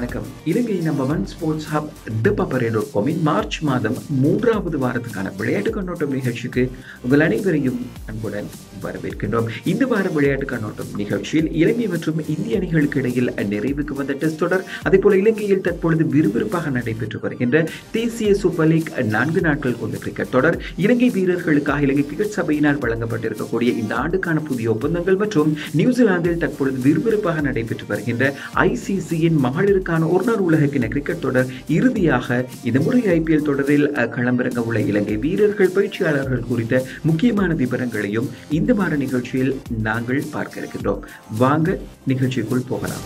வணக்கம். Ilangai number 1 sports hub thepaparel.com March மாதம் 3வது வாரத்துக்கான விளையாட்டு கண்ணோட்டம் நிகழ்ச்சிக்கு உங்கள் அனைவரையும் அன்புடன் வரவேற்கின்றோம். இந்த வார விளையாட்டு கண்ணோட்டம் நிகழ்ச்சியில் இலங்கை மற்றும் இந்திய அணிகளுக்கு இடையில் நிறைவுக்கு வந்த டெஸ்ட் தொடர், அதேபோல இலங்கையில் தற்பொழுது விறுவிறுப்பாக நடைபெற்று வருகின்ற தேசிய சூப்பர் லீக் 4 நாட்கள் கொண்ட கிரிக்கெட் தொடர், இலங்கை வீரர்களுக்காக இலங்கை கிரிக்கெட் சபையினால் வழங்கப்பட்டிருக்கக்கூடிய இந்த ஆண்டுக்கான புதிய ஒப்பந்தங்கள் மற்றும் நியூசிலாந்தில் தற்பொழுது விறுவிறுப்பாக நடைபெற்று வருகின்ற ஐசிசியின் மகளிருக்கான ஒருநாள் உலகக்கிண கிரிக்கெட் தொடர், இறுதியாக இந்த முறை ஐபிஎல் தொடரில் களமிறங்க உள்ள இலங்கை வீரர்கள், பயிற்சியாளர்கள் குறித்த முக்கியமான விவரங்களையும் இந்த வார நிகழ்ச்சியில் நாங்கள் பார்க்க இருக்கின்றோம். வாங்க நிகழ்ச்சிக்குள் போகலாம்.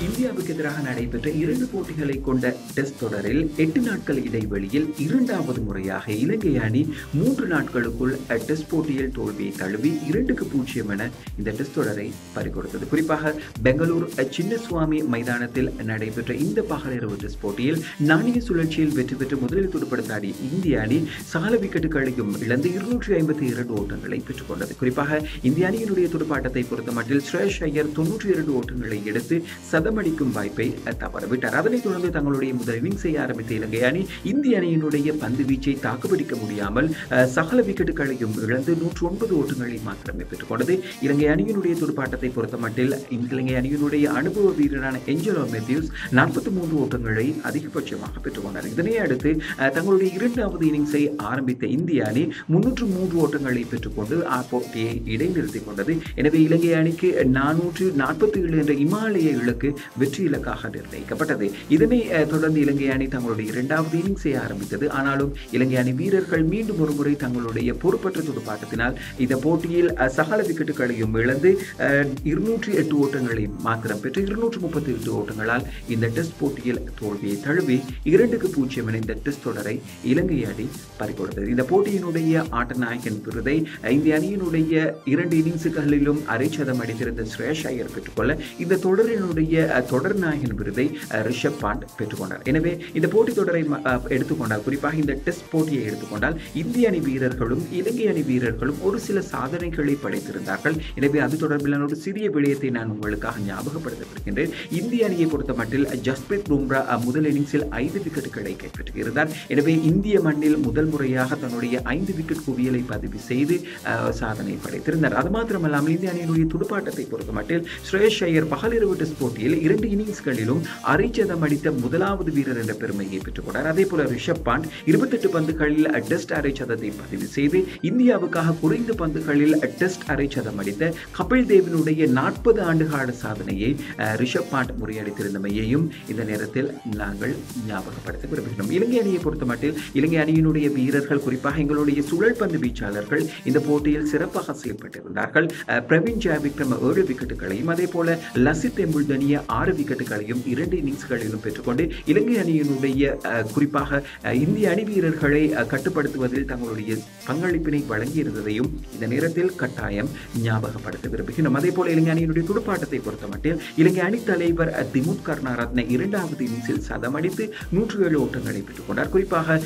இந்தியாவுக்கு எதிராக நடைபெற்ற 2 போட்டிகளை கொண்ட டெஸ்ட் தொடரில் 8 நாட்கள் இடைவெளியில் 2வது முறையாக இலங்கை அணி 3 நாட்களுக்குள் டெஸ்ட் போட்டியில் தோல்வியை தழுவி 2-0 என இந்த டெஸ்ட் தொடரை பறிகொடுத்தது. குறிப்பாக பெங்களூர் சின்னசுவாமி மைதானத்தில் நடைபெற்ற இந்த பகலிரவு டெஸ்ட் போட்டியில் நாணய சுழற்சியில் வெற்றி பெற்று முதலில் துடுப்படுத்த ஆடிய இந்திய அணி சகல விக்கெட்டுகளையும் இழந்து 252 ஓட்டங்களை பெற்றுக் கொண்டது. குறிப்பாக இந்திய அணியினுடைய துடுப்பாட்டத்தை பொறுத்தமட்டில் ஸ்ரேயஸ் ஐயர் 92 ஓட்டங்களை எடுத்து சதமடிக்கும் வாய்ப்பை தவறவிட்டார். அதனைத் தொடர்ந்து தங்களுடைய முதல் இன்னிங்ஸை ஆரம்பித்த இலங்கை அணி இந்திய அணியினுடைய பந்து வீச்சை தாக்குப்பிடிக்க முடியாமல் சகல விக்கெட்டுகளையும் இழந்து 109 ஓட்டங்களை மாத்திரமே பெற்றுக் கொண்டது. இலங்கை அணியினுடைய துடுப்பாட்டத்தை பொறுத்தமட்டில் இலங்கை அணியினுடைய அனுபவ வீரரான ஏஞ்சலோ மேத்யூஸ் 43 ஓட்டங்களை அதிகபட்சமாக பெற்றுக் கொண்டார். இதனை அடுத்து தங்களுடைய 2வது இன்னிங்ஸை ஆரம்பித்த இந்திய அணி 303 ஓட்டங்களை பெற்றுக்கொண்டு போட்டியை இடைநிறுத்திக் கொண்டது. எனவே இலங்கை அணிக்கு 447 என்ற இமாலய இலக்கு வெற்றி இலக்காக நிர்ணயிக்கப்பட்டது. இதனை தொடர்ந்து இலங்கை அணி தங்களுடைய 2வது இன்னிங்ஸை ஆரம்பித்தது. ஆனாலும் இலங்கை அணி வீரர்கள் மீண்டும் ஒருமுறை தங்களுடைய பொறுப்பற்ற துடுப்பாட்டத்தினால் இந்த போட்டியில் சகல விக்கெட்டுகளையும் இழந்து 208 ஓட்டங்களை மாத்திரம் பெற்று 238 ஓட்டங்களால் இந்த டெஸ்ட் போட்டியில் தோல்வியை தழுவி 2-0 என இந்த டெஸ்ட் தொடரை இலங்கை அணி பறிகொடுத்தது. இந்த போட்டியினுடைய ஆட்ட நாயகன் விருதை இந்திய அணியினுடைய 2 இன்னிங்ஸுகளிலும் அரை சதம் அடித்திருந்த ஸ்ரேயஸ் ஐயர் பெற்றுக்கொள்ள இந்த தொடரினுடைய தொடர் நாயகன் விருதை ரிஷப் பாண்ட் பெற்றுக்கொண்டார். எனவே இந்த போட்டி தொடரை எடுத்துக்கொண்டால், குறிப்பாக இந்த டெஸ்ட் போட்டியை எடுத்துக்கொண்டால் இந்திய அணி வீரர்களும் இலங்கை அணி வீரர்களும் ஒரு சில சாதனைகளை படைத்திருந்தார்கள். எனவே அது தொடர்பிலான ஒரு சிறிய விடயத்தை நான் உங்களுக்காக ஞாபகப்படுத்தப்படுகின்றேன். இந்திய அணியை பொறுத்த மட்டில் ஜஸ்பிரீத் பும்ரா முதல் இன்னிங்ஸில் 5 விக்கெட்டுகளை கைப்பற்றியிருந்தார். எனவே இந்திய மண்ணில் முதல் முறையாக தன்னுடைய 5 விக்கெட் குவியலை பதிவு செய்து சாதனை படைத்திருந்தார். அது மாத்திரமல்லாமல் இந்திய அணியினுடைய துடுப்பாட்டத்தை பொறுத்த மட்டில் ஸ்ரேயஸ் ஐயர் பகலிரவு டெஸ்ட் போட்டியில் 2 இன்னிங்ஸ்களிலும் அரை சதம் அடித்த முதலாவது வீரர் என்ற பெருமையை பெற்றுக் கொண்டார். அதே போல ரிஷப் பாண்ட் 28 பந்துகளில் டெஸ்ட் அரை சதத்தை பதிவு செய்து இந்தியாவுக்காக குறைந்த பந்துகளில் டெஸ்ட் அரை சதம் அடித்த கபில் தேவினுடைய 40 ஆண்டுகால சாதனையை ரிஷப் பாண்ட் முறியடித்திருந்தமையையும் இந்த நேரத்தில் நாங்கள் ஞாபகப்படுத்த விரும்புகிறோம். இலங்கை அணியை பொறுத்த மட்டில் இலங்கை அணியினுடைய வீரர்கள், குறிப்பாக எங்களுடைய சுழல் பந்து வீச்சாளர்கள் இந்த போட்டியில் சிறப்பாக செயல்பட்டிருந்தார்கள். பிரவீன் ஜெயவிக்ரம் 7 விக்கெட்டுகளையும் அதே போல லசித் எம்புல்தனிய 6 விக்கெட்டுகளையும் 2 இன்னிங்ஸ்களிலும் பெற்றுக்கொண்டு இலங்கை அணியினுடைய குறிப்பாக இந்திய அணி வீரர்களை கட்டுப்படுத்துவதில் தங்களுடைய பங்களிப்பினை வழங்கியிருந்ததையும் இந்த நேரத்தில் கட்டாயம் ஞாபகப்படுத்த விரும்புகிறோம். அதே போல இலங்கை அணியினுடைய துடுப்பாட்டத்தை பொறுத்தமட்டில் இலங்கை அணி தலைவர் திமுத் கருணாரத்ன 2வது இன்னிங்ஸில் சதம் அடித்து 107 ஓட்டங்களை பெற்றுக் கொண்டார். குறிப்பாக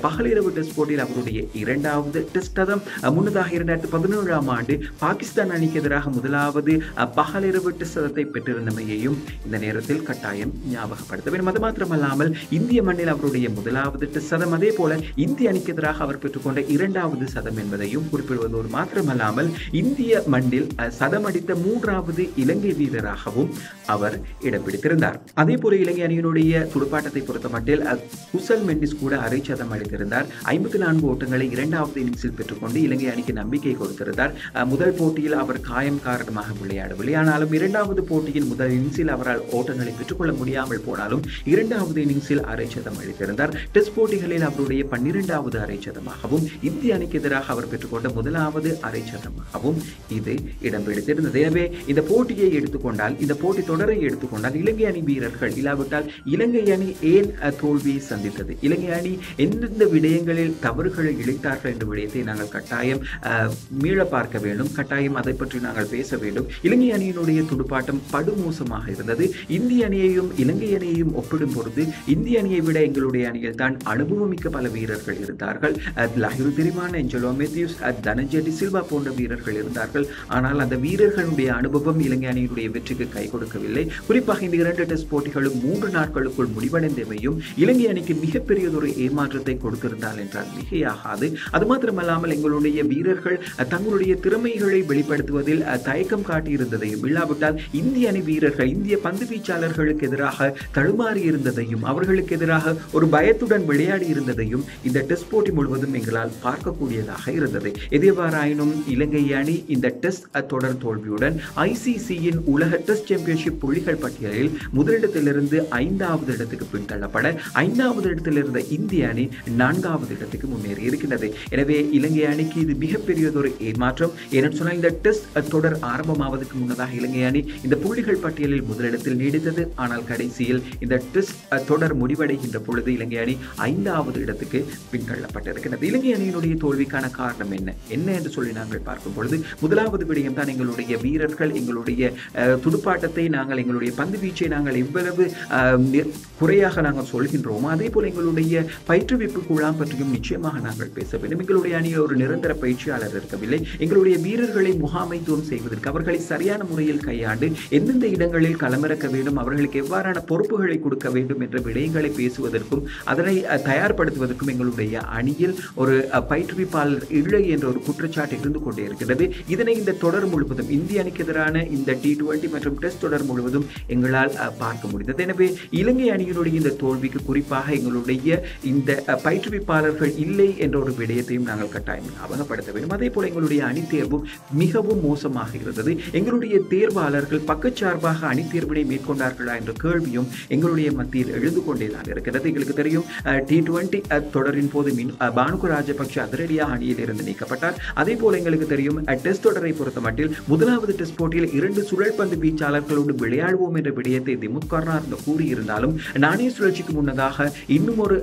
பகலிரவு டெஸ்ட் போட்டியில் அவருடைய 2வது டெஸ்ட் சதம் முன்னதாக 2017ஆம் ஆண்டு பாகிஸ்தான் அணிக்கு எதிராக முதலாவது பகலிரவு டெஸ்ட் சதத்தை பெற்றிருந்தமையையும் இந்த நேரத்தில் கட்டாயம் ஞாபகப்படுத்த வேண்டும். அது மாத்திரமல்லாமல் இந்திய மண்ணில் அவருடைய முதலாவது டெஸ்ட் சதம், அதே போல இந்திய அணிக்கு எதிராக அவர் பெற்றுக்கொண்ட 2வது சதம் என்பதையும் குறிப்பிடுவதோடு மாத்திரமல்லாமல் இந்திய மண்ணில் சதம் அடித்த 3வது இலங்கை வீரராகவும் அவர் இடம் பிடித்திருந்தார். அதே போல இலங்கை அணியினுடைய துடுப்பாட்டத்தை பொறுத்த மட்டில் குசல் மெண்டிஸ் கூட அரை சதம் அடித்திருந்தார். 54 ஓட்டங்களை 2வது இன்னிங்ஸில் பெற்றுக்கொண்டு இலங்கை அணிக்கு நம்பிக்கை கொடுத்திருந்தார். முதல் போட்டியில் அவர் காயம் காரணமாக விளையாடவில்லை. ஆனாலும் 2வது போட்டியின் முதல் இன்னிங்ஸில் அவரால் ஓட்டங்களை பெற்றுக்கொள்ள முடியாமல் போனாலும் 2வது இன்னிங்ஸில் அரை சதம் அடித்திருந்தார். டெஸ்ட் போட்டிகளில் அவருடைய 12வது அரை சதமாகவும் இந்திய அணிக்கு எதிராக அவர் பெற்றுக்கொண்ட முதலாவது அரை சதமாகவும் இது இடம் பிடித்திருந்தது. எனவே இந்த போட்டியை எடுத்துக்கொண்டால், இந்த போட்டி தொடரை எடுத்துக்கொண்டால் இலங்கை அணி வீரர்கள் இல்லாவிட்டால் இலங்கை அணி ஏன் தோல்வியை சந்தித்தது, இலங்கை அணி எந்தெந்த விடயங்களில் தவறுகளை இழைத்தார்கள் என்ற விடயத்தை நாங்கள் கட்டாயம் மீள பார்க்க வேண்டும். கட்டாயம் அதை பற்றி நாங்கள் பேச வேண்டும். இலங்கை அணியினுடைய துடுப்பாட்டம் படுமோசமாக இருந்தது. இருக்கின்றது. இந்திய அணியையும் இலங்கை அணியையும் ஒப்பிடும் பொழுது இந்திய அணியை விட எங்களுடைய அணியில் தான் அனுபவமிக்க பல வீரர்கள் இருந்தார்கள். லஹிரு திரிமான், ஏஞ்சலோ மேத்யூஸ், தனஞ்சய டி சில்வா போன்ற வீரர்கள் இருந்தார்கள். ஆனால் அந்த வீரர்களுடைய அனுபவம் இலங்கை அணியினுடைய வெற்றிக்கு கை கொடுக்கவில்லை. குறிப்பாக இந்த 2 டெஸ்ட் போட்டிகளும் 3 நாட்களுக்குள் முடிவடைந்தமையும் இலங்கை அணிக்கு மிகப்பெரியதொரு ஏமாற்றத்தை கொடுத்திருந்தால் என்றால் மிகையாகாது. அது மாத்திரமல்லாமல் எங்களுடைய வீரர்கள் தங்களுடைய திறமைகளை வெளிப்படுத்துவதில் தயக்கம் காட்டியிருந்ததையும், இல்லாவிட்டால் இந்திய அணி வீரர்கள் இந்திய பந்து வீச்சாளர்களுக்கு எதிராக தடுமாறி இருந்ததையும், அவர்களுக்கு எதிராக ஒரு பயத்துடன் விளையாடி இருந்ததையும் இந்த டெஸ்ட் போட்டி முழுவதும் எங்களால் பார்க்கக்கூடியதாக இருந்தது. எதுவாறாயினும் இலங்கை அணி இந்த டெஸ்ட் தொடர் தோல்வியுடன் ICCயின் உலக டெஸ்ட் சாம்பியன்ஷிப் புள்ளிகள் பட்டியலில் முதலிடத்திலிருந்து 5வது இடத்துக்கு பின்தள்ளப்பட 5வது இடத்தில் இருந்த இந்திய அணி 4வது இடத்துக்கு முன்னேறி இருக்கின்றது. எனவே இலங்கை அணிக்கு இது மிகப்பெரியதொரு ஏமாற்றம். ஏனென்று சொன்னால் இந்த டெஸ்ட் தொடர் ஆரம்பமாவதற்கு முன்னதாக இலங்கை அணி இந்த புள்ளிகள் பட்டியலில் முதலிடத்தில் நீடித்தது. ஆனால் கடைசியில் இந்த டெஸ்ட் தொடர் முடிவடைகின்ற பொழுது இலங்கை அணி 5வது இடத்துக்கு பின்தள்ளப்பட்டிருக்கிறது. இலங்கை அணியினுடைய தோல்விக்கான காரணம் என்ன என்று சொல்லி நாங்கள் பார்க்கும் பொழுது முதலாவது விடயம் தான் எங்களுடைய வீரர்கள், எங்களுடைய துடுப்பாட்டத்தை நாங்கள், எங்களுடைய பந்து வீச்சை நாங்கள் எவ்வளவு குறையாக நாங்கள் சொல்கின்றோமோ அதே போல எங்களுடைய பயிற்றுவிப்பு குழாம் பற்றியும் நிச்சயமாக நாங்கள் பேச வேண்டும். எங்களுடைய அணியில் ஒரு நிரந்தர பயிற்சியாளர் இருக்கவில்லை. எங்களுடைய வீரர்களை முகாமைத்துவம் செய்வதற்கு, அவர்களை சரியான முறையில் கையாண்டு எந்தெந்த இடங்களில் களமிறக்க வேண்டும், அவர்களுக்கு எவ்வாறான பொறுப்புகளை கொடுக்க வேண்டும் என்ற விடயங்களை பேசுவதற்கும் அதனை தயார்படுத்துவதற்கும் எங்களுடைய அணியில் ஒரு பயிற்றுவிப்பாளர் இல்லை என்ற ஒரு குற்றச்சாட்டு இருந்து கொண்டே இருக்கிறது. இதனை இந்த தொடர் முழுவதும் இந்திய அணிக்கு எதிரான இந்த T20 மற்றும் டெஸ்ட் தொடர் முழுவதும் எங்களால் பார்க்க முடிந்தது. எனவே இலங்கை அணியினுடைய இந்த தோல்விக்கு குறிப்பாக எங்களுடைய இந்த பயிற்றுவிப்பாளர்கள் இல்லை என்ற ஒரு விடயத்தையும் நாங்கள் கட்டாயம் ஞாபகப்படுத்த வேண்டும். அதே போல எங்களுடைய அணி தேர்வும் மிகவும் மோசமாக இருந்தது. எங்களுடைய தேர்வாளர்கள் பக்கச்சார்பாக அணி தேர்வினை மேற்கொண்டார்களா என்ற கேள்வியும் எங்களுடைய மத்தியில் எழுந்து கொண்டேதான் இருக்கிறது. எங்களுக்கு தெரியும் T20 தொடரின் போது பானுக ராஜபக்ஷ அதிரடியாக அணியில் இருந்து நீக்கப்பட்டார். அதே போல எங்களுக்கு தெரியும் டெஸ்ட் தொடரை பொறுத்த மட்டில் முதலாவது டெஸ்ட் போட்டியில் 2 சுழல் பந்து வீச்சாளர்களோடு விளையாடுவோம் என்ற விடயத்தை திமுத் கருணாரத்ன கூறியிருந்தாலும் நாணய சுழற்சிக்கு முன்னதாக இன்னும் ஒரு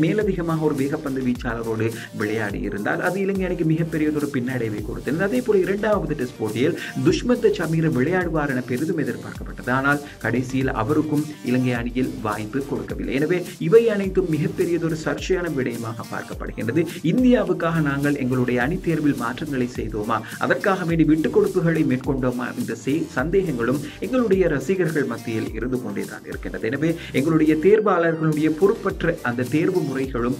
மேலதிகமாக ஒரு வேகப்பந்து வீச்சாளரோடு விளையாடி இருந்தால் அது இலங்கை அணிக்கு மிகப்பெரிய ஒரு பின்னடைவை கொடுத்தது. அதே போல 2வது டெஸ்ட் போட்டியில் துஷ்மந்த சமீர விளையாடுவார் என பெரிதும் எதிர்பார்க்கப்பட்டது. ஆனால் கடைசியில் அவருக்கும் இலங்கை அணியில் வாய்ப்பு கொடுக்கவில்லை. எனவே இவை அனைத்தும் மிகப்பெரியதொரு சர்ச்சையான விடயமாக பார்க்கப்படுகின்றது. இந்தியாவுக்காக நாங்கள் எங்களுடைய அணி தேர்வில் மாற்றங்களை செய்தோமா, அதற்காக வேண்டி விட்டுக் கொடுப்புகளை மேற்கொண்டோமா என்ற சந்தேகங்களும் எங்களுடைய ரசிகர்கள் மத்தியில் இருந்து கொண்டேதான் இருக்கின்றது. எனவே எங்களுடைய தேர்வாளர்களுடைய பொறுப்பற்ற அந்த தேர்வு முறைகளும்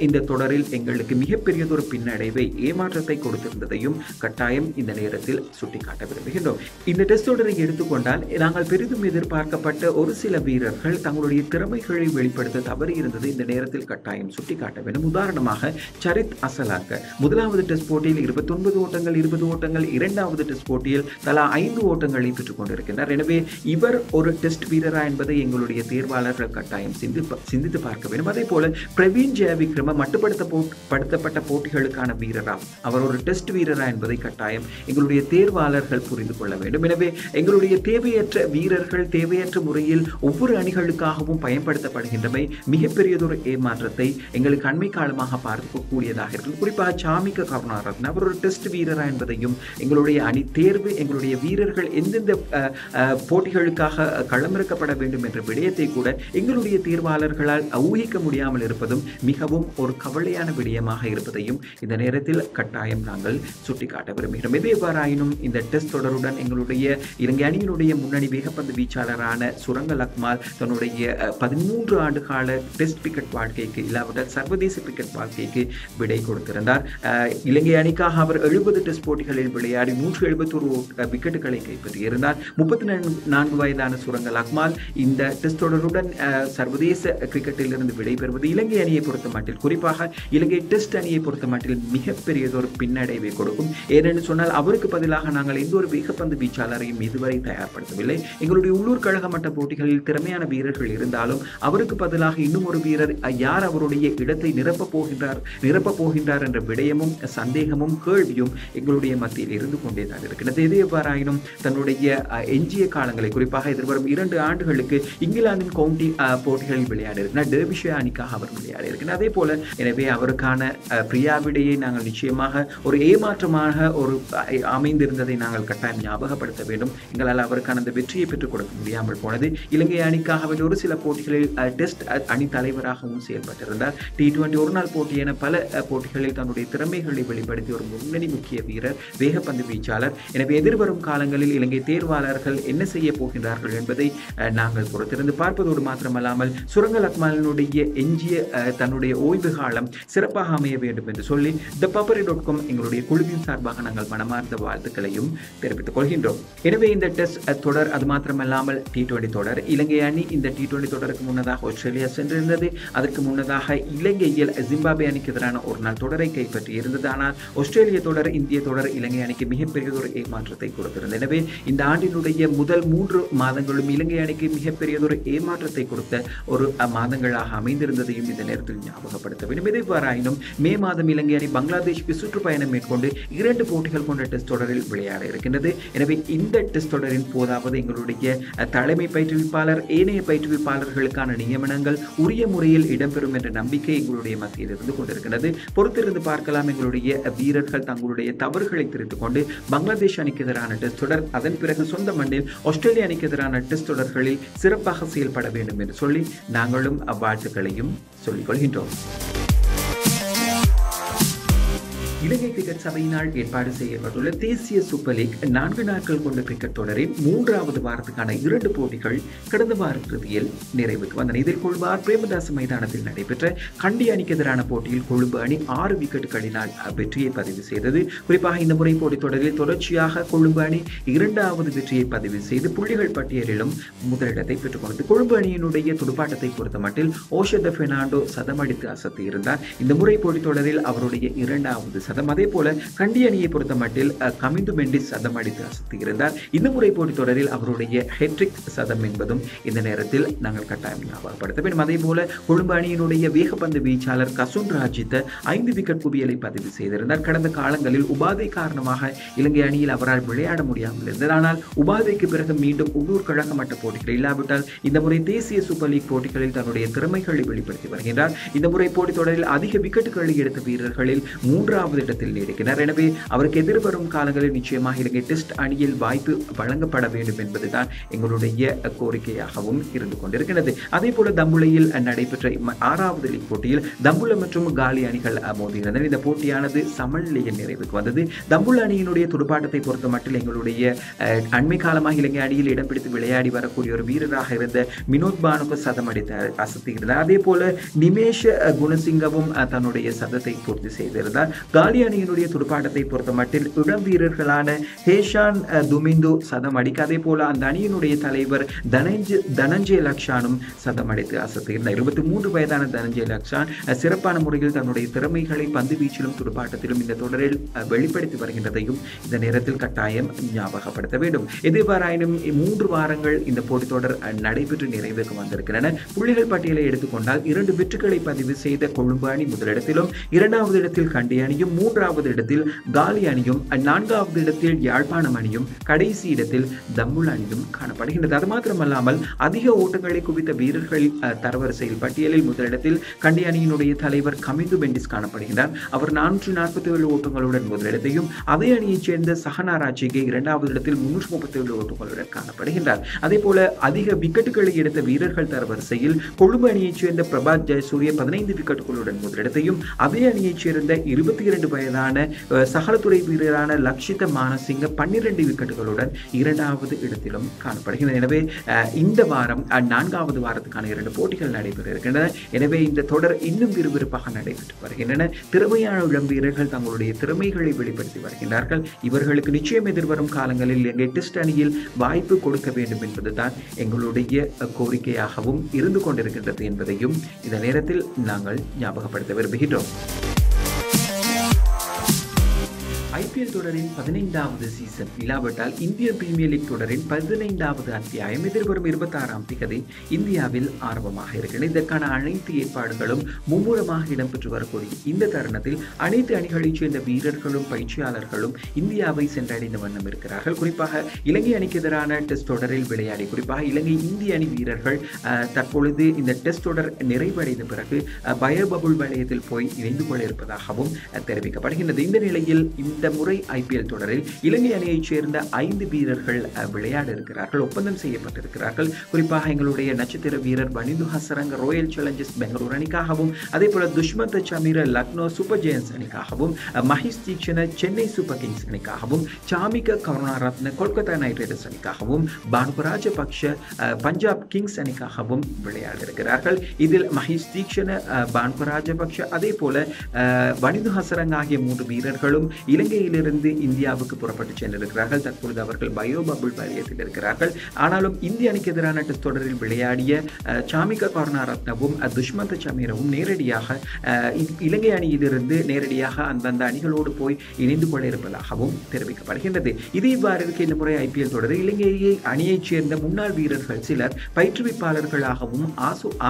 இந்த தொடரில் எங்களுக்கு மிகப்பெரியதொரு பின்னடைவை, ஏமாற்றத்தை கொடுத்திருந்ததையும் கட்டாயம் இந்த நேரத்தில் சுட்டிக்காட்ட விரும்புகின்றோம். இந்த டெஸ்ட் தொடரை எடுத்துக்கொண்டால் நாங்கள் பெரிதும் எதிர்பார்க்கப்பட்ட ஒரு சில வீரர்கள் தங்களுடைய திறமைகளை வெளிப்படுத்த தவறி இருந்தது இந்த நேரத்தில் கட்டாயம் சுட்டிக்காட்ட வேண்டும். உதாரணமாக சரித் அசலாங்க முதலாவது டெஸ்ட் போட்டியில் 29 ஓட்டங்கள் 20 ஓட்டங்கள், 2வது டெஸ்ட் போட்டியில் தலா 5 ஓட்டங்களை பெற்றுக் கொண்டிருக்கின்றார். எனவே இவர் ஒரு டெஸ்ட் வீரரா என்பதை எங்களுடைய தேர்வாளர்கள் கட்டாயம் சிந்தித்து பார்க்க வேண்டும். அதே போல பிரவீன் ஜெயவிக்ரம மட்டுப்படுத்தப்பட்ட போட்டிகளுக்கான வீரரா, அவர் ஒரு டெஸ்ட் வீரரா என்பதை கட்டாயம் எங்களுடைய தேர்வாளர்கள் புரிந்து கொள்ள வேண்டும். எனவே எங்களுடைய தேவையற்ற வீரர்கள் தேவையற்ற முறையில் ஒவ்வொரு அணிகளுக்காகவும் பயன்படுத்தப்படுகின்றமை மிகப்பெரியதொரு ஏமாற்றத்தை எங்களுக்கு அண்மை காலமாக பார்க்கக்கூடியதாக இருக்கிறது. குறிப்பாக சாமிக கருணாரத்ன அவர் ஒரு டெஸ்ட் வீரரா என்பதையும், எங்களுடைய அணி தேர்வு, எங்களுடைய வீரர்கள் எந்தெந்த போட்டிகளுக்காக களமிறக்கப்பட வேண்டும் என்ற விடயத்தை கூட எங்களுடைய தேர்வாளர்களால் ஊகிக்க முடியாமல் இருப்பதும் மிகவும் ஒரு கவலையான விடயமாக இருப்பதையும் இந்த நேரத்தில் கட்டாயம் நாங்கள் சுட்டிக்காட்ட விரும்புகிறோம். எது எவ்வாறாயினும் இந்த டெஸ்ட் தொடருடன் எங்களுடைய இலங்கை அணியினுடைய முன்னணி வேகப்பந்து வீச்சாளரான சுரங்க லக்மால் தன்னுடைய 13 ஆண்டு கால டெஸ்ட் கிரிக்கெட் வாழ்க்கைக்கு, இல்லாவிட்டால் சர்வதேச கிரிக்கெட் வாழ்க்கைக்கு விடை கொடுத்திருந்தார். இலங்கை அணிக்காக அவர் 70 டெஸ்ட் போட்டிகளில் விளையாடி 171 விக்கெட்டுகளை கைப்பற்றியிருந்தார். 34 வயதான சுரங்க லக்மால் இந்த டெஸ்ட் தொடருடன் சர்வதேச கிரிக்கெட்டில் இருந்து விடைபெறுவது இலங்கை அணியை பொறுத்த மட்டில், குறிப்பாக இலங்கை டெஸ்ட் அணியை பொறுத்த மட்டில் மிகப்பெரியதொரு பின்னடைவை கொடுக்கும். ஏனென்று சொன்னால் அவருக்கு பதிலாக நாங்கள் எந்த ஒரு வேகப்பந்து வீச்சாளரையும் இதுவரை தயார்படுத்தவில்லை. எங்களுடைய உள்ளூர் கழக மட்ட போட்டிகளில் திறமையான வீரர்கள் இருந்தாலும் அவருக்கு பதிலாக இன்னும் ஒரு வீரர் யார் அவருடைய இடத்தை நிரப்ப போகின்றார் என்ற விடயமும் சந்தேகமும் கேள்வியும் எங்களுடைய மத்தியில் இருந்து கொண்டேதான் இருக்கிறது. எது எவ்வாறாயினும் தன்னுடைய எஞ்சிய காலங்களை, குறிப்பாக எதிர்வரும் 2 ஆண்டுகளுக்கு இங்கிலாந்தின் கவுண்டி போட்டிகளில் விளையாடி இருக்கிறார். டெர்பிஷயர் அணிக்காக அவர் விளையாடி இருக்கிறார். அதே போல எனவே அவருக்கான பிரியா விடையை நாங்கள் நிச்சயமாக ஒரு ஏமாற்றமாக ஒரு அமைந்திருந்ததை நாங்கள் கட்டாயம் ஞாபகப்படுத்த வேண்டும். எங்களால் அவருக்கான அந்த வெற்றியை பெற்றுக் கொடுக்க முடியாமல் போனது. இலங்கை அணிக்காக அவர் ஒரு சில போட்டிகளில் டெஸ்ட் அணி தலைவராகவும் செயல்பட்டிருந்தார். T20 ஒருநாள் போட்டி என பல போட்டிகளில் தன்னுடைய திறமைகளை வெளிப்படுத்தி ஒரு முன்னணி முக்கிய வீரர், வேகப்பந்து வீச்சாளர். எனவே எதிர்வரும் காலங்களில் இலங்கை தேர்வாளர்கள் என்ன செய்ய போகின்றார்கள் என்பதை நாங்கள் பொறுத்திருந்து பார்ப்பதோடு மாத்திரமல்லாமல் சுரங்க லக்மாலினுடைய எஞ்சிய தன்னுடைய ஓய்வு காலம் சிறப்பாக அமைய வேண்டும் என்று சொல்லி thepapari.com எங்களுடைய குழுவின் சார்பாக நாங்கள் மனமார்ந்த வாழ்த்துக்களையும் தெரிவித்துக் கொள்கின்றோம். எனவே இந்த டெஸ்ட் தொடர் அது மாத்திரமல்லாமல் T20 தொடர், இலங்கை அணி இந்த T20 தொடருக்கு முன்னதாக ஆஸ்திரேலியா சென்றிருந்தது. அதற்கு முன்னதாக இலங்கையில் ஜிம்பாப்வே அணிக்கு எதிரான ஒரு நாள் தொடரை கைப்பற்றி இருந்தது. ஆனால் ஆஸ்திரேலிய தொடர், இந்திய தொடர் இலங்கை அணிக்கு மிகப்பெரிய ஒரு ஏமாற்றத்தை கொடுத்திருந்தது. எனவே இந்த ஆண்டினுடைய முதல் 3 மாதங்களும் இலங்கை அணிக்கு மிகப்பெரியதொரு ஏமாற்றத்தை கொடுத்த ஒரு மாதங்களாக அமைந்திருந்ததையும் இந்த நேரத்தில் ஞாபகப்படுத்த வேண்டும். எவ்வாறாயினும் மே மாதம் இலங்கை அணி பங்களாதேஷுக்கு சுற்றுப்பயணம் மேற்கொண்டு 2 போட்டிகள் கொண்ட டெஸ்ட் தொடரில் விளையாட இருக்கின்றது. எனவே இந்த டெஸ்ட் தொடரின் போதாவது எங்களுடைய தலைமை பயிற்றுவிப்பாளர், ஏனைய பயிற்றுவிப்பாளர்களுக்கான நியமனங்கள் உரிய முறையில் இடம்பெறும் என்ற நம்பிக்கை எங்களுடைய மத்தியில் இருந்து கொண்டிருக்கிறது. பொறுத்திருந்து பார்க்கலாம். எங்களுடைய வீரர்கள் தங்களுடைய தவறுகளை திருத்திக் கொண்டு பங்களாதேஷ் அணிக்கு எதிரான டெஸ்ட் தொடர், அதன் பிறகு சொந்த மண்ணில் ஆஸ்திரேலிய அணிக்கு எதிரான டெஸ்ட் தொடர்களில் சிறப்பாக செயல்பட வேண்டும் என்று சொல்லி நாங்களும் அவ்வாழ்த்துக்களையும் சொல்லிக் கொள்கின்றோம். இலங்கை கிரிக்கெட் சபையினால் ஏற்பாடு செய்யப்பட்டுள்ள தேசிய சூப்பர் லீக் 4 நாட்கள் கொண்ட கிரிக்கெட் தொடரின் 3வது வாரத்துக்கான 2 போட்டிகள் கடந்த வார இறுதியில் நிறைவுக்கு வந்தன. இதில் கொழும்பு பிரேமதாச மைதானத்தில் நடைபெற்ற கண்டி அணிக்கு எதிரான போட்டியில் கொழும்பு அணி 6 விக்கெட்டுகளினால் வெற்றியை பதிவு செய்தது. குறிப்பாக இந்த முறை போட்டித் தொடரில் தொடர்ச்சியாக கொழும்பு அணி 2வது வெற்றியை பதிவு செய்து புள்ளிகள் பட்டியலிலும் முதலிடத்தை பெற்றுக் கொண்டது. கொழும்பு அணியினுடைய துடுப்பாட்டத்தை பொறுத்த மட்டில் ஓஷத பெர்னாண்டோ சதமடித்து அசத்தி இருந்தார். இந்த முறை போட்டித் தொடரில் அவருடைய 2வது சதம். அதே போல கண்டி அணியை பொறுத்த மட்டில் கமிந்து மெண்டிஸ் சதம் அடித்து அசத்தி இருந்தார். இந்த முறை போட்டித் தொடரில் அவருடைய ஹெட்ரிக் சதம் என்பதும் இந்த நேரத்தில் நாங்கள் கட்டாயம் ஞாபகப்படுத்த வேண்டும். அதே போல கொழும்பு அணியினுடைய வேகப்பந்து வீச்சாளர் கசுன் ராஜித் 5 விக்கெட் குவியலை பதிவு செய்திருந்தார். கடந்த காலங்களில் உபாதை காரணமாக இலங்கை அணியில் அவரால் விளையாட முடியாமல் இருந்தது. ஆனால் உபாதைக்கு பிறகு மீண்டும் உள்ளூர் கழக மட்ட போட்டிகள் இல்லாவிட்டால் இந்த முறை தேசிய சூப்பர் லீக் போட்டிகளில் தன்னுடைய திறமைகளை வெளிப்படுத்தி வருகின்றார். இந்த முறை போட்டித் தொடரில் அதிக விக்கெட்டுகளை எடுத்த வீரர்களில் 3வது இடத்தில் நீடிக்கிறார். எனவே அவருக்கு எதிர்வரும் காலங்களில் நிச்சயமாக இலங்கை டெஸ்ட் அணியில் வாய்ப்பு வழங்கப்பட வேண்டும் என்பதுதான் எங்களுடைய கோரிக்கையாகவும் இருந்து கொண்டிருக்கிறது. அதே போல தம்புளையில் நடைபெற்ற 6வது லீக் போட்டியில் தம்புள்ள மற்றும் காலி அணிகள் மோதுகின்றன. இந்த போட்டியானது சமநிலையில் நிறைவுக்கு வந்தது. தம்புள்ள அணியினுடைய துடுப்பாட்டத்தை பொறுத்த மட்டில் எங்களுடைய அண்மை காலமாக இலங்கை அணியில் இடம் பிடித்து விளையாடி வரக்கூடிய ஒரு வீரராக இருந்த மினோத் பானுக்கு சதம் அடித்து அசத்துகிறார். அதே போல நிமேஷ் குணசிங்கவும் தன்னுடைய சதத்தை பூர்த்தி செய்திருந்தார். காலி அணியினுடைய துடுப்பாட்டத்தை பொறுத்த மட்டில் இளம் வீரர்களான ஹேஷான் துமிந்து சதம் அடிக்க, அதே போல அந்த அணியினுடைய தலைவர் தனஞ்சய லக்ஷானும் சதம் அடித்து அசத்துகிறார். 23 வயதான தனஞ்சய லக்ஷான் சிறப்பான முறையில் தன்னுடைய திறமைகளை பந்து வீச்சிலும் துடுப்பாட்டத்திலும் இந்த தொடரில் வெளிப்படுத்தி வருகின்றதையும் இந்த நேரத்தில் கட்டாயம் ஞாபகப்படுத்த வேண்டும். எதிர்பாராயினும் 3 வாரங்கள் இந்த போட்டித் தொடர் நடைபெற்று நிறைவுக்கு வந்திருக்கின்றன. புள்ளிகள் பட்டியலை எடுத்துக்கொண்டால் 2 வெற்றிகளை பதிவு செய்த கொழும்பு அணி முதலிடத்திலும், 2வது இடத்தில் கண்டி அணியும், 3வது இடத்தில் காலி அணியும், 4வது இடத்தில் யாழ்ப்பாணம் அணியும், கடைசி இடத்தில் தம்புள்ள அணியும் காணப்படுகின்றது. அது மாத்திரமல்லாமல் அதிக ஓட்டங்களை குவித்த வீரர்கள் தரவரிசையில் பட்டியலில் முதலிடத்தில் கண்டி அணியினுடைய தலைவர் கமிந்து மெண்டிஸ் காணப்படுகின்றார். அவர் 447 ஓட்டங்களுடன் முதலிடத்தையும், அதே அணியைச் சேர்ந்த சஹனா ராஜிகே 2வது இடத்தில் 337 ஓட்டங்களுடன் காணப்படுகின்றார். அதே போல அதிக விக்கெட்டுகளை எடுத்த வீரர்கள் தரவரிசையில் கொழும்பு அணியைச் சேர்ந்த பிரபாத் ஜெயசூரிய 15 விக்கெட்டுகளுடன் முதலிடத்தையும், அதே அணியைச் சேர்ந்த 22 வயதான சகலத்துறை வீரரான லக்ஷித மானசிங்க 12 விக்கெட்டுகளுடன் 2வது இடத்திலும் காணப்படுகின்றன. எனவே இந்த வாரம் 4வது வாரத்துக்கான 2 போட்டிகள் நடைபெற இருக்கின்றன. எனவே இந்த தொடர் இன்னும் விறுவிறுப்பாக நடைபெற்று வருகின்றன. திறமையான இளம் வீரர்கள் தங்களுடைய திறமைகளை வெளிப்படுத்தி வருகின்றார்கள். இவர்களுக்கு நிச்சயம் எதிர்வரும் காலங்களில் இலங்கை டெஸ்ட் அணியில் வாய்ப்பு கொடுக்க வேண்டும் என்பதுதான் எங்களுடைய கோரிக்கையாகவும் இருந்து கொண்டிருக்கின்றது என்பதையும் இந்த நேரத்தில் நாங்கள் ஞாபகப்படுத்த விரும்புகின்றோம். IPL தொடரின் 15வது சீசன் இல்லாவிட்டால் இந்திய பிரீமியர் லீக் தொடரின் 15வது அத்தியாயம் எதிர்வரும் 26ஆம் தேதி இந்தியாவில் ஆரம்பமாக இருக்கிறது. இதற்கான அனைத்து ஏற்பாடுகளும் மும்முரமாக இடம்பெற்று வரக்கூடிய இந்த தருணத்தில் அனைத்து அணிகளைச் சேர்ந்த வீரர்களும் பயிற்சியாளர்களும் இந்தியாவை சென்றடைந்த வண்ணம் இருக்கிறார்கள். குறிப்பாக இலங்கை அணிக்கு எதிரான டெஸ்ட் தொடரில் விளையாடி குறிப்பாக இலங்கை இந்திய அணி வீரர்கள் தற்பொழுது இந்த டெஸ்ட் தொடர் நிறைவடைந்த பிறகு பயோ பபுள் வலயத்தில் போய் இணைந்து கொள்ள இருப்பதாகவும் தெரிவிக்கப்படுகின்றது. இந்த நிலையில் இந்த இந்த முறை IPL தொடரில் இலங்கை அணியைச் சேர்ந்த 5 வீரர்கள் விளையாட இருக்கிறார்கள், ஒப்பந்தம் செய்யப்பட்டிருக்கிறார்கள். குறிப்பாக எங்களுடைய நட்சத்திர வீரர் வனிந்து ஹசரங்க ராயல் சேலஞ்சர்ஸ் பெங்களூர் அணிக்காகவும், அதே போல துஷ்மந்த் சமீர லக்னோ சூப்பர் ஜெயன்ஸ் அணிக்காகவும், மஹேஷ் தீக்ஷண சென்னை சூப்பர் கிங்ஸ் அணிக்காகவும், சாமிக கருணாரத்ன கொல்கத்தா நைட் ரைடர்ஸ் அணிக்காகவும், பானுக ராஜபக்ஷ பஞ்சாப் கிங்ஸ் அணிக்காகவும் விளையாட இருக்கிறார்கள். இதில் மஹேஷ் தீக்ஷண, பானுக ராஜபக்ஷ, அதே போல வனிந்து ஹசரங்க ஆகிய 3 வீரர்களும் இலங்கையிலிருந்து இந்தியாவுக்கு புறப்பட்டு சென்றிருக்கிறார்கள். தற்பொழுது அவர்கள் பயோ பபுள் வலயத்தில் இருக்கிறார்கள். ஆனாலும் இந்திய அணிக்கு எதிரான டெஸ்ட் தொடரில் விளையாடிய சாமிக கருணாரத்னவும் துஷ்மந்த் சமீரவும் நேரடியாக இலங்கை அணியிலிருந்து நேரடியாக அந்தந்த அணிகளோடு போய் இணைந்து கொள்ள இருப்பதாகவும் தெரிவிக்கப்படுகின்றது. இது இவ்வாறு இருக்க இந்த முறை IPL தொடரில் இலங்கை அணியைச் சேர்ந்த முன்னாள் வீரர்கள் சிலர் பயிற்றுவிப்பாளர்களாகவும்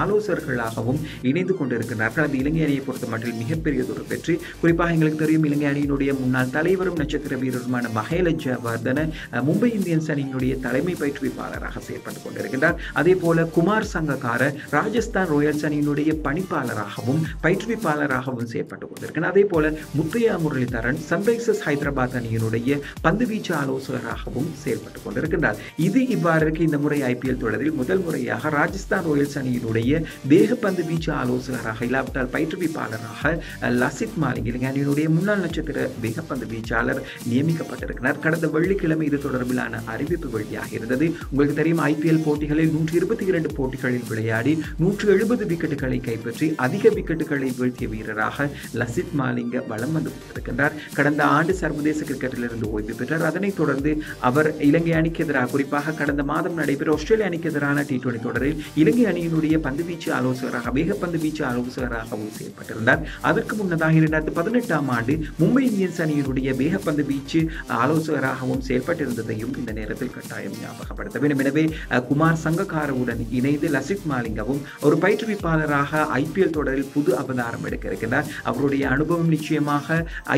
ஆலோசகர்களாகவும் இணைந்து கொண்டிருக்கிறார்கள். அது இலங்கை அணியை பொறுத்த மட்டும் மிகப்பெரியதொரு வெற்றி. குறிப்பாக எங்களுக்கு தெரியும், இலங்கை அணியினுடைய முன்னாள் தலைவரும் நட்சத்திர வீரருமான மஹேல ஜெயவர்தன மும்பை இந்தியன்ஸ் அணியினுடைய தலைமை பயிற்றுவிப்பாளராக செயற்பட்டுக் கொண்டிருக்கிறார். அதே போல குமார் சங்ககார ராஜஸ்தான் ராயல்ஸ் அணியினுடைய பணிப்பாளராகவும் பயிற்றுவிப்பாளராகவும் செயற்பட்டுக் கொண்டிருக்கிறார். அதே போல முத்தையா முரளிதரன் சன்ரைசர்ஸ் ஹைதராபாத் அணியினுடைய பந்துவீச்சு ஆலோசகராகவும் செயல்பட்டுக் கொண்டிருக்கிறார். இது இவ்வாறு இருக்க இந்த முறை IPL தொடரில் முதல் முறையாக ராஜஸ்தான் ராயல்ஸ் அணியினுடைய வேகப்பந்து வீச்சு ஆலோசகராக இல்லாவிட்டால் பயிற்றுவிப்பாளராக லசித் மாலிங் இலங்கை அணியினுடைய முன்னாள் நட்சத்திர வேகப்பந்து வீச்சாளர் நியமிக்கப்பட்டிருக்கிறார். கடந்த வெள்ளிக்கிழமை இது தொடர்பிலான அறிவிப்பு வெளியாக இருந்தது. உங்களுக்கு தெரியும், IPL போட்டிகளில் 122 போட்டிகளில் விளையாடி 170 விக்கெட்டுகளை கைப்பற்றி அதிக விக்கெட்டுகளை வீழ்த்திய வீரராக லசித் மாலிங்க வலம் வந்து கொண்டிருக்கின்றார். கடந்த ஆண்டு சர்வதேச கிரிக்கெட்டிலிருந்து ஓய்வு பெற்றார். அதனைத் தொடர்ந்து அவர் இலங்கை அணிக்கு எதிராக, குறிப்பாக கடந்த மாதம் நடைபெற்ற ஆஸ்திரேலிய அணிக்கு எதிரான T20 தொடரில் இலங்கை அணியினுடைய பந்துவீச்சு ஆலோசகராக வேகப்பந்து வீச்சு ஆலோசகராகவும் செயல்பட்டிருந்தார். அதற்கு முன்னதாக 2018ஆம் ஆண்டு மும்பை இந்தியன்ஸ் அணியினுடைய வேகப்பந்து வீச்சு ஆலோசகராகவும் செயல்பட்டிருந்ததையும் இந்த நேரத்தில் கட்டாயம் ஞாபகப்படுத்த வேண்டும். எனவே குமார் சங்ககாரவுடன் இணைந்து லசித் மாலிங்கவும் ஒரு பயிற்றுவிப்பாளராக IPL தொடரில் புது அவதாரம் எடுக்க இருக்கிறார். அவருடைய அனுபவம் நிச்சயமாக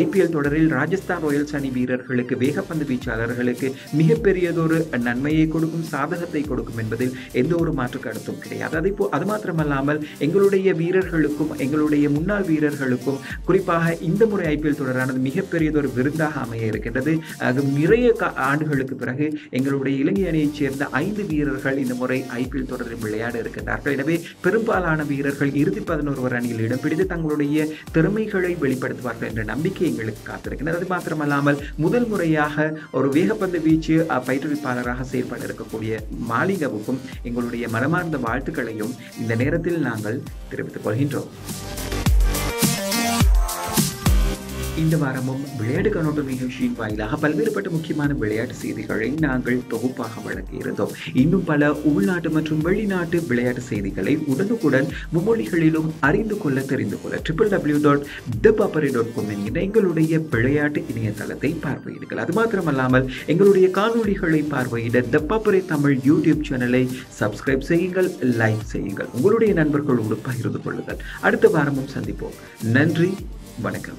IPL தொடரில் ராஜஸ்தான் ராயல்ஸ் அணி வீரர்களுக்கு, வேகப்பந்து வீச்சாளர்களுக்கு மிகப்பெரியதொரு நன்மையை கொடுக்கும், சாதகத்தை கொடுக்கும் என்பதில் எந்த ஒரு மாற்று கருத்தும் கிடையாது. அது மாத்திரமல்லாமல் எங்களுடைய வீரர்களுக்கும் எங்களுடைய முன்னாள் வீரர்களுக்கும் குறிப்பாக இந்த முறை IPL தொடரானது மிகப்பெரியதொரு விருந்தாக அமைய இருக்கின்றது. நிறைய ஆண்டுகளுக்கு பிறகு எங்களுடைய இலங்கை அணியைச் சேர்ந்த 5 வீரர்கள் இந்த முறை IPL தொடரில் விளையாட இருக்கின்றார்கள். எனவே பெரும்பாலான வீரர்கள் இறுதி 11 அணியில் இடம் பிடித்து தங்களுடைய திறமைகளை வெளிப்படுத்துவார்கள் என்ற நம்பிக்கை எங்களுக்கு காத்திருக்கிறது. அது மாத்திரமல்லாமல் முதல் முறையாக ஒரு வேகப்பந்து வீச்சு பயிற்றுவிப்பாளராக செயல்பட இருக்கக்கூடிய மாலிங்கவுக்கும் எங்களுடைய மனமார்ந்த வாழ்த்துக்களையும் இந்த நேரத்தில் நாங்கள் தெரிவித்துக் கொள்கின்றோம். இந்த வாரமும் விளையாட்டு கண்ணோட்டம் நிகழ்ச்சியின் வாயிலாக பல்வேறுபட்ட முக்கியமான விளையாட்டு செய்திகளை நாங்கள் தொகுப்பாக வழங்கியிருந்தோம். இன்னும் பல உள்நாட்டு மற்றும் வெளிநாட்டு விளையாட்டு செய்திகளை உடனுக்குடன் மும்மொழிகளிலும் அறிந்து கொள்ள தெரிந்து கொள்ள www.thepapare.com என்கிற எங்களுடைய விளையாட்டு இணையதளத்தை பார்வையிடுங்கள். அது மாத்திரமல்லாமல் எங்களுடைய காணொளிகளை பார்வையிட த பாப்பரே தமிழ் யூடியூப் சேனலை சப்ஸ்கிரைப் செய்யுங்கள், லைக் செய்யுங்கள், உங்களுடைய நண்பர்களோடு பகிர்ந்து கொள்ளுங்கள். அடுத்த வாரமும் சந்திப்போம். நன்றி, வணக்கம்.